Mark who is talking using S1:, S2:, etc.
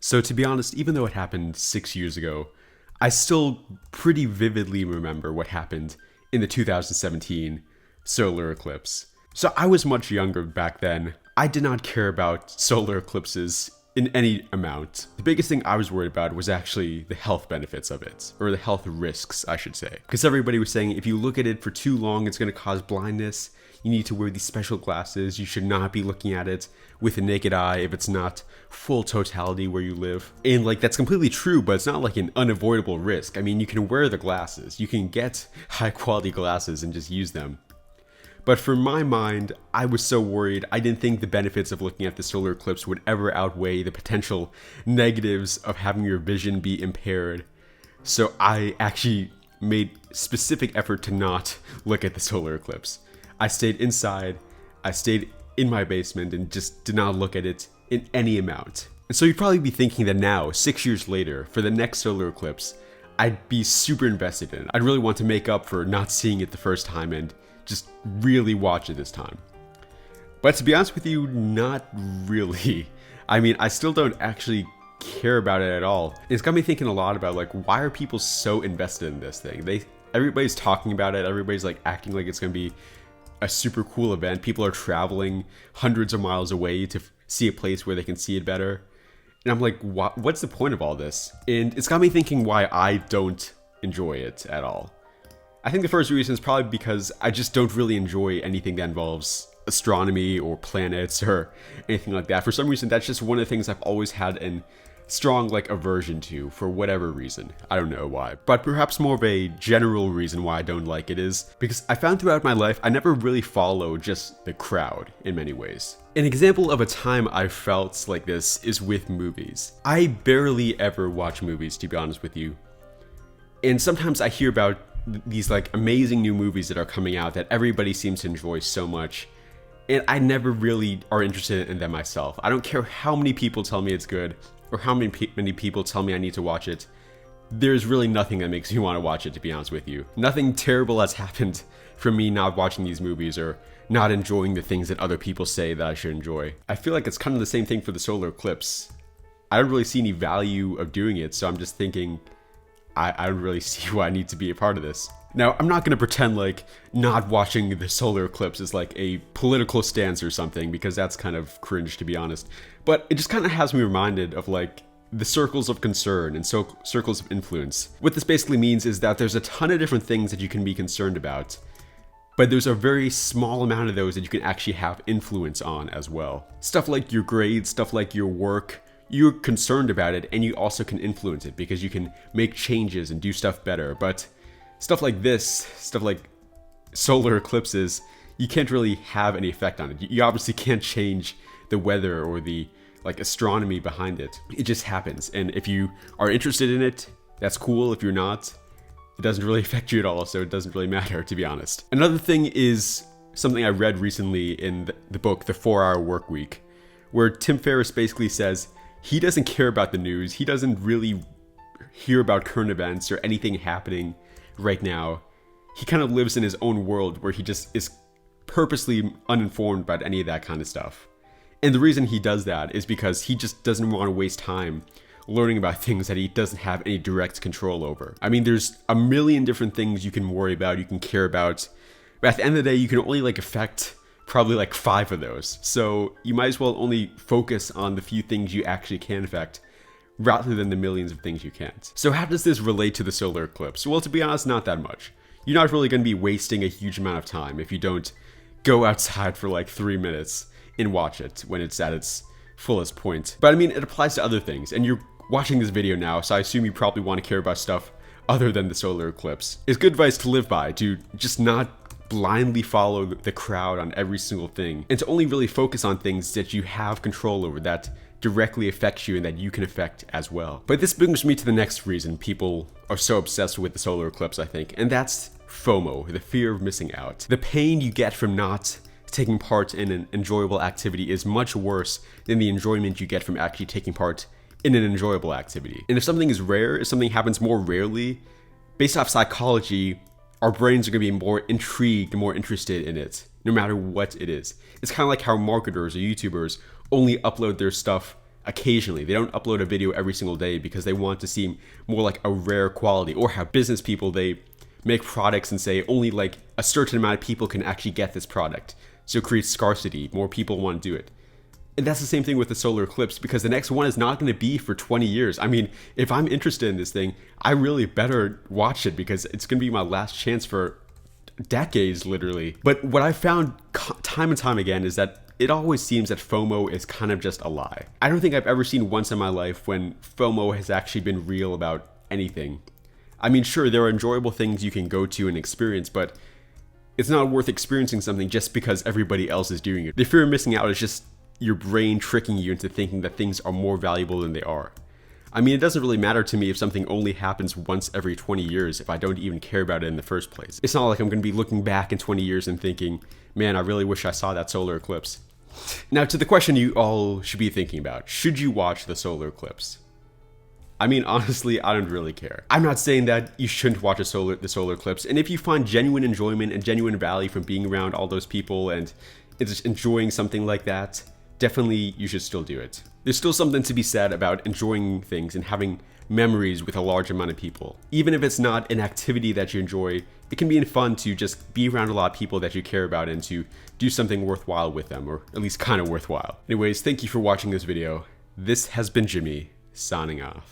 S1: So to be honest, even though it happened 6 years ago, I still pretty vividly remember what happened in the 2017 solar eclipse. So I was much younger back then. I did not care about solar eclipses in any amount. The biggest thing I was worried about was actually the health benefits of it, or the health risks, I should say. Because everybody was saying if you look at it for too long, it's going to cause blindness. You need to wear these special glasses. You should not be looking at it with a naked eye if it's not full totality where you live. And like, that's completely true, but it's not like an unavoidable risk. I mean, you can wear the glasses. You can get high quality glasses and just use them. But for my mind, I was so worried. I didn't think the benefits of looking at the solar eclipse would ever outweigh the potential negatives of having your vision be impaired. So I actually made specific effort to not look at the solar eclipse. I stayed inside, I stayed in my basement and just did not look at it in any amount. And so you'd probably be thinking that now, 6 years later, for the next solar eclipse, I'd be super invested in it. I'd really want to make up for not seeing it the first time and just really watch it this time. But to be honest with you, not really. I mean, I still don't actually care about it at all. It's got me thinking a lot about like, why are people so invested in this thing? Everybody's talking about it, everybody's like acting like it's gonna be a super cool event. People are traveling hundreds of miles away to see a place where they can see it better. And I'm like, what's the point of all this? And it's got me thinking why I don't enjoy it at all. I think the first reason is probably because I just don't really enjoy anything that involves astronomy or planets or anything like that. For some reason, that's just one of the things I've always had an strong like aversion to for whatever reason. I don't know why. But perhaps more of a general reason why I don't like it is because I found throughout my life I never really follow just the crowd in many ways. An example of a time I felt like this is with movies. I barely ever watch movies, to be honest with you. And sometimes I hear about these like amazing new movies that are coming out that everybody seems to enjoy so much. And I never really are interested in them myself. I don't care how many people tell me it's good or how many people tell me I need to watch it. There's really nothing that makes me want to watch it, to be honest with you. Nothing terrible has happened from me not watching these movies or not enjoying the things that other people say that I should enjoy. I feel like it's kind of the same thing for the solar eclipse. I don't really see any value of doing it, so I'm just thinking I don't really see why I need to be a part of this. Now, I'm not going to pretend like not watching the solar eclipse is like a political stance or something, because that's kind of cringe, to be honest. But it just kind of has me reminded of like the circles of concern and circles of influence. What this basically means is that there's a ton of different things that you can be concerned about, but there's a very small amount of those that you can actually have influence on as well. Stuff like your grades, stuff like your work, you're concerned about it and you also can influence it because you can make changes and do stuff better. But stuff like this, stuff like solar eclipses, you can't really have any effect on it. You obviously can't change the weather or the like astronomy behind it. It just happens. And if you are interested in it, that's cool. If you're not, it doesn't really affect you at all. So it doesn't really matter, to be honest. Another thing is something I read recently in the book, The 4-Hour Workweek, where Tim Ferriss basically says he doesn't care about the news. He doesn't really hear about current events or anything happening right now. He kind of lives in his own world where he just is purposely uninformed about any of that kind of stuff. And the reason he does that is because he just doesn't want to waste time learning about things that he doesn't have any direct control over. I mean, there's a million different things you can worry about, you can care about, but at the end of the day, you can only like affect probably like 5 of those. So you might as well only focus on the few things you actually can affect rather than the millions of things you can't. So how does this relate to the solar eclipse? Well, to be honest, not that much. You're not really going to be wasting a huge amount of time if you don't go outside for like 3 minutes and watch it when it's at its fullest point. But I mean, it applies to other things, and you're watching this video now, so I assume you probably want to care about stuff other than the solar eclipse. It's good advice to live by, to just not blindly follow the crowd on every single thing, and to only really focus on things that you have control over, that directly affects you and that you can affect as well. But this brings me to the next reason people are so obsessed with the solar eclipse, I think, and that's FOMO, the fear of missing out. The pain you get from not taking part in an enjoyable activity is much worse than the enjoyment you get from actually taking part in an enjoyable activity. And if something is rare, if something happens more rarely, based off psychology, our brains are going to be more intrigued and more interested in it, no matter what it is. It's kind of like how marketers or YouTubers only upload their stuff occasionally. They don't upload a video every single day because they want to seem more like a rare quality, or how business people, they make products and say only like a certain amount of people can actually get this product. So it creates scarcity. More people want to do it. And that's the same thing with the solar eclipse, because the next one is not going to be for 20 years. I mean, if I'm interested in this thing, I really better watch it because it's going to be my last chance for decades, literally. But what I found time and time again is that it always seems that FOMO is kind of just a lie. I don't think I've ever seen once in my life when FOMO has actually been real about anything. I mean, sure, there are enjoyable things you can go to and experience, but it's not worth experiencing something just because everybody else is doing it. The fear of missing out is just your brain tricking you into thinking that things are more valuable than they are. I mean, it doesn't really matter to me if something only happens once every 20 years if I don't even care about it in the first place. It's not like I'm going to be looking back in 20 years and thinking, man, I really wish I saw that solar eclipse. Now, to the question you all should be thinking about, should you watch the solar eclipse? I mean, honestly, I don't really care. I'm not saying that you shouldn't watch the solar eclipse, and if you find genuine enjoyment and genuine value from being around all those people and just enjoying something like that, definitely you should still do it. There's still something to be said about enjoying things and having memories with a large amount of people. Even if it's not an activity that you enjoy, it can be fun to just be around a lot of people that you care about and to do something worthwhile with them, or at least kind of worthwhile. Anyways, thank you for watching this video. This has been Jimmy, signing off.